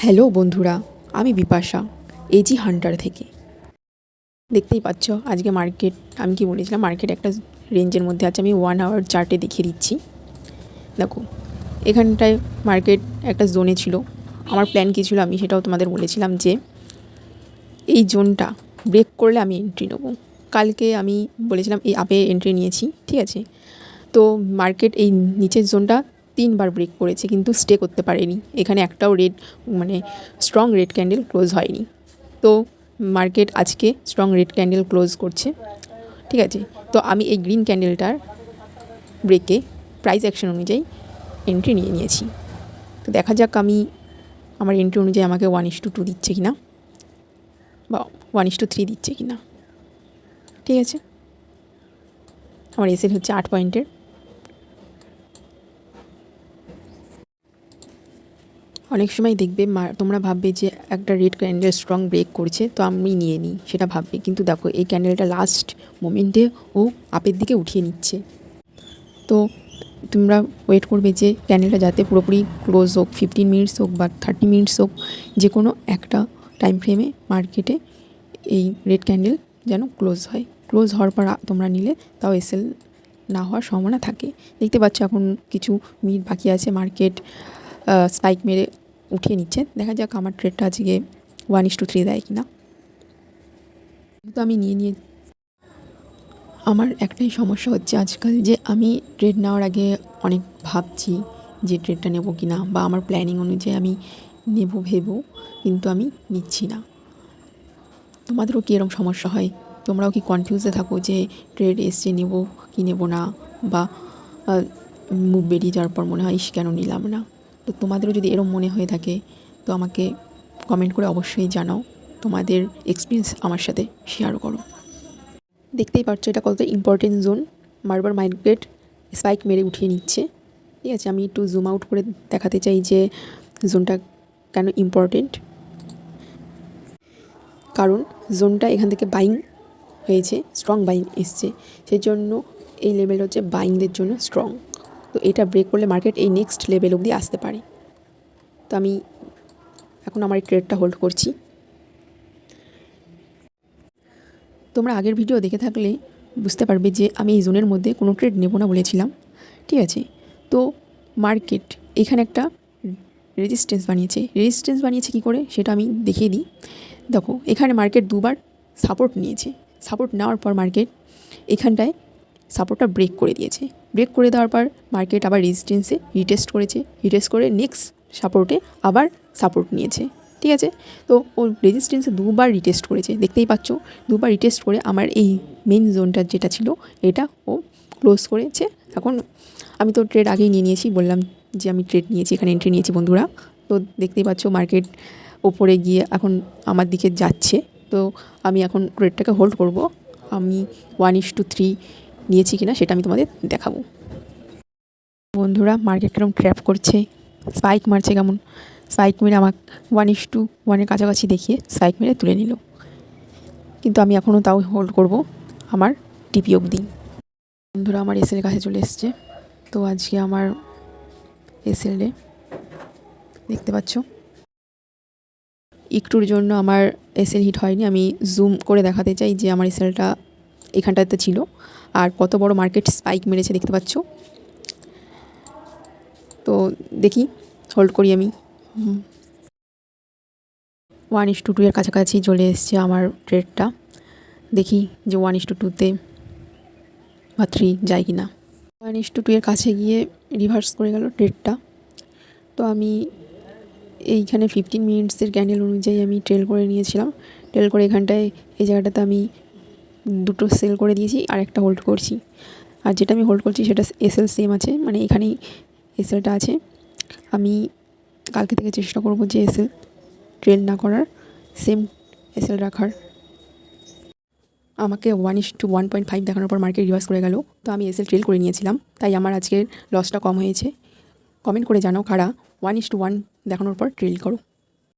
Hello বন্ধুরা, আমি Bipasha AG Hunter থেকে। দেখতেই পাচ্ছ আজকে মার্কেট, আমি কি বলেছিলাম মার্কেট একটা রেঞ্জের মধ্যে আছে। আমি 1 আওয়ার চার্টে দেখিয়ে দিচ্ছি। দেখো এখানটায় মার্কেট একটা জোনে ছিল। আমার প্ল্যান কী ছিল আমি সেটাও তোমাদের বলেছিলাম যে এই জোনটা ব্রেক করলে আমি এন্ট্রি নেবো। কালকে আমি বলেছিলাম এই আপে এন্ট্রি নিয়েছি, ঠিক আছে। তো মার্কেট এই নিচের জোনটা 3বার ব্রেক করেছে কিন্তু স্টে করতে পারেনি। এখানে একটাও স্ট্রং রেড ক্যান্ডেল ক্লোজ হয়নি। তো মার্কেট আজকে স্ট্রং রেড ক্যান্ডেল ক্লোজ করছে, ঠিক আছে। তো আমি এই গ্রিন ক্যান্ডেলটার ব্রেকে প্রাইস অ্যাকশন অনুযায়ী এন্ট্রি নিয়েছি। তো দেখা যাক আমি আমার এন্ট্রি অনুযায়ী আমাকে 1:2 দিচ্ছে কি না, বা 1:3 দিচ্ছে কি না, ঠিক আছে। আমার এসএল হচ্ছে 8 পয়েন্টের। অনেক সময় দেখবে তোমরা ভাববে যে একটা রেড ক্যান্ডেল স্ট্রং ব্রেক করছে তো আমি নিয়ে নিই, সেটা ভাববে। কিন্তু দেখো এই ক্যান্ডেলটা লাস্ট মোমেন্টে ও আপের দিকে উঠিয়ে নিচ্ছে। তো তোমরা ওয়েট করবে যে ক্যান্ডেলটা যাতে পুরোপুরি ক্লোজ হোক, 15 মিনিটস হোক বা 30 মিনিটস হোক, যে কোনো একটা টাইম ফ্রেমে মার্কেটে এই রেড ক্যান্ডেল যেন ক্লোজ হয়। ক্লোজ হওয়ার পর তোমরা নিলে তাও এসএল না হওয়ার সম্ভাবনা থাকে। দেখতে পাচ্ছ এখন কিছু মিনিট বাকি আছে, মার্কেট স্পাইক মেরে উঠিয়ে নিচ্ছে। দেখা যাক আমার ট্রেডটা আজকে 1:3 দেয় কি না। কিন্তু আমি নিয়ে আমার একটাই সমস্যা হচ্ছে আজকাল, যে আমি ট্রেড নেওয়ার আগে অনেক ভাবছি যে ট্রেডটা নেব কি না, বা আমার প্ল্যানিং অনুযায়ী আমি নেব ভেবেও কিন্তু আমি নিচ্ছি না। তোমাদেরও কি এরকম সমস্যা হয়? তোমরাও কি কনফিউজে থাকো যে ট্রেড এসছে নেব কি নেব না, বা মুভ বেরিয়ে যাওয়ার পর মনে হয় কেন নিলাম না? তো তোমাদেরও যদি এরকম মনে হয়ে থাকে তো আমাকে কমেন্ট করে অবশ্যই জানাও, তোমাদের এক্সপিরিয়েন্স আমার সাথে শেয়ার করো। দেখতেই পাচ্ছ এটা কত ইম্পর্টেন্ট জোন। বারবার মার্কেট স্পাইক মেরে উঠিয়ে নিচ্ছে, ঠিক আছে। আমি একটু জুম আউট করে দেখাতে চাই যে জোনটা কেন ইম্পর্টেন্ট। কারণ জোনটা এখান থেকে বাইং হয়েছে, স্ট্রং বাইং এসছে, সেই জন্য এই লেভেল হচ্ছে বাইংদের জন্য স্ট্রং। তো এটা ব্রেক করলে মার্কেট এই নেক্সট লেভেল অবধি আসতে পারে। তো আমি এখন আমার এই ট্রেডটা হোল্ড করছি। তোমরা আগের ভিডিও দেখে থাকলে বুঝতে পারবে যে আমি এই জোনের মধ্যে কোনো ট্রেড নেব না বলেছিলাম, ঠিক আছে। তো মার্কেট এখানে একটা রেজিস্ট্যান্স বানিয়েছে কী করে সেটা আমি দেখিয়ে দিই। দেখো এখানে মার্কেট 2বার সাপোর্ট নিয়েছে। সাপোর্ট নেওয়ার পর মার্কেট এখানটায় সাপোর্টটা ব্রেক করে দিয়েছে। ব্রেক করে দেওয়ার পর মার্কেট আবার রেজিস্ট্যান্সে রিটেস্ট করে নেক্সট সাপোর্টে আবার সাপোর্ট নিয়েছে, ঠিক আছে। তো ও রেজিস্ট্যান্সে 2বার রিটেস্ট করেছে, দেখতেই পাচ্ছ। 2বার রিটেস্ট করে আমার এই মেইন জোনটা যেটা ছিল এটা ও ক্লোজ করেছে। এখন আমি তো ট্রেড আগেই নিয়েছি, বললাম যে আমি ট্রেড নিয়েছি, এখানে এন্ট্রি নিয়েছি বন্ধুরা। তো দেখতেই পাচ্ছ মার্কেট ওপরে গিয়ে এখন আমার দিকে যাচ্ছে। তো আমি এখন ট্রেডটাকে হোল্ড করব। আমি 1:3 নিয়েছি কিনা সেটা আমি তোমাদের দেখাবো। বন্ধুরা মার্কেট কেমন ট্র্যাপ করছে, স্পাইক মারছে কেমন। স্পাইক মেরে আমাকে 1:1 কাছাকাছি দেখিয়ে স্পাইক মেরে তুলে নিল। কিন্তু আমি এখনও তাও হোল্ড করব আমার টিপি অবধি। বন্ধুরা আমার এসএল কাছে চলে এসছে। তো আজকে আমার এসএলে দেখতে পাচ্ছ একটুর জন্য আমার এসএল হিট হয়নি। আমি জুম করে দেখাতে চাই যে আমার এসএলটা এখানটাতে ছিল আর কত বড় মার্কেট স্পাইক মেরেছে দেখতে পাচ্ছ। তো দেখি হোল্ড করি আমি। 1:2 এর কাছাকাছি চলে এসছে আমার ট্রেডটা। দেখি যে 1:2তে বা 3 যায় কি না। 1:2 এর কাছে গিয়ে রিভার্স করে গেল ট্রেডটা। তো আমি এইখানে 15 মিনিটসের ক্যান্ডেল অনুযায়ী আমি ট্রেল করে নিয়েছিলাম। ট্রেল করে এখানটায় এই জায়গাটাতে আমি 2টো সেল করে দিয়েছি আর একটা হোল্ড করছি। আর যেটা আমি হোল্ড করছি সেটা এসএল সেম আছে, মানে এখানেই এসএলটা আছে। আমি কালকে থেকে চেষ্টা করব যে এসএল ট্রেল না করার, সেম এসএল রাখার। আমাকে 1:1.5 দেখানোর পর মার্কেট রিভার্স করে গেল। তো আমি এসএল ট্রেল করে নিয়েছিলাম, তাই আমার আজকের লসটা কম হয়েছে। কমেন্ট করে জানাও কারা 1:1 দেখানোর পর ট্রেল করো।